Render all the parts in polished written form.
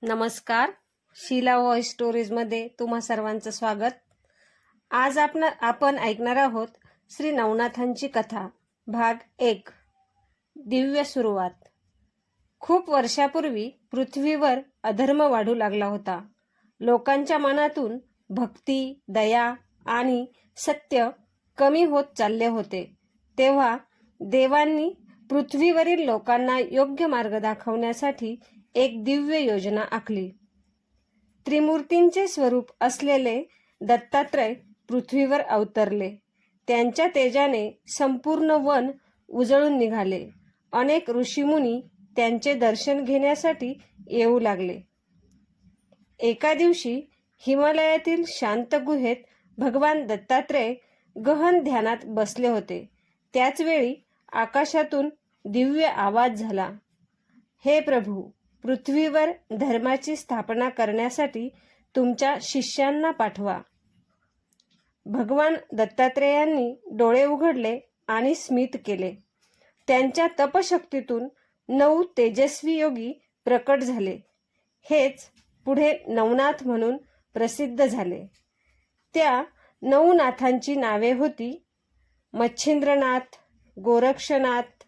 नमस्कार. शीला व्हॉइस स्टोरीजमध्ये तुम्हा सर्वांचं स्वागत. आज आपण ऐकणार आहोत श्री नवनाथांची कथा भाग 1. दिव्य सुरुवात. खूप वर्षापूर्वी पृथ्वीवर अधर्म वाढू लागला होता. लोकांच्या मनातून भक्ती, दया आणि सत्य कमी होत चालले होते. तेव्हा देवांनी पृथ्वीवरील लोकांना योग्य मार्ग दाखवण्यासाठी एक दिव्य योजना आखली. त्रिमूर्तींचे स्वरूप असलेले दत्तात्रय पृथ्वीवर अवतरले. त्यांच्या तेजाने संपूर्ण वन उजळून निघाले. अनेक ऋषीमुनी त्यांचे दर्शन घेण्यासाठी येऊ लागले. एका दिवशी हिमालयातील शांत गुहेत भगवान दत्तात्रय गहन ध्यानात बसले होते. त्याच वेळी आकाशातून दिव्य आवाज झाला, हे प्रभू, पृथ्वीवर धर्माची स्थापना करण्यासाठी तुमच्या शिष्यांना पाठवा. भगवान दत्तात्रेयांनी डोळे उघडले आणि स्मित केले. त्यांच्या तपशक्तीतून 9 तेजस्वी योगी प्रकट झाले. हेच पुढे नवनाथ म्हणून प्रसिद्ध झाले. त्या 9 नाथांची नावे होती मच्छिंद्रनाथ, गोरक्षनाथ,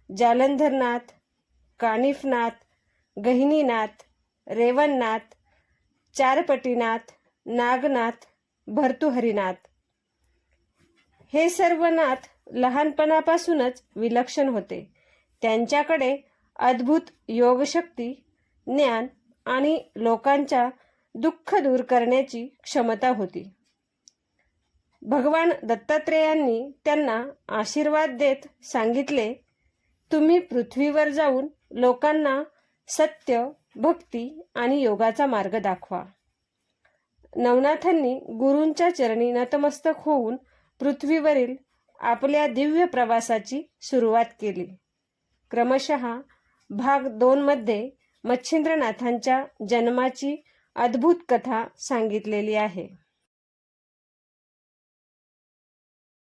जालंधरनाथ, कानिफनाथ, गहिनीनाथ, रेवणनाथ, चारपटीनाथ, नागनाथ, भर्तृहरीनाथ. हे सर्व नाथ लहानपणापासूनच विलक्षण होते. त्यांच्याकडे अद्भुत योगशक्ती, ज्ञान आणि लोकांच्या दुःख दूर करण्याची क्षमता होती. भगवान दत्तात्रेयांनी त्यांना आशीर्वाद देत सांगितले, तुम्ही पृथ्वीवर जाऊन लोकांना सत्य, भक्ती आणि योगाचा मार्ग दाखवा. नवनाथांनी गुरूंच्या चरणी नतमस्तक होऊन पृथ्वीवरील आपल्या दिव्य प्रवासाची सुरुवात केली. क्रमशः भाग 2 मध्ये मच्छिंद्रनाथांच्या जन्माची अद्भुत कथा सांगितलेली आहे.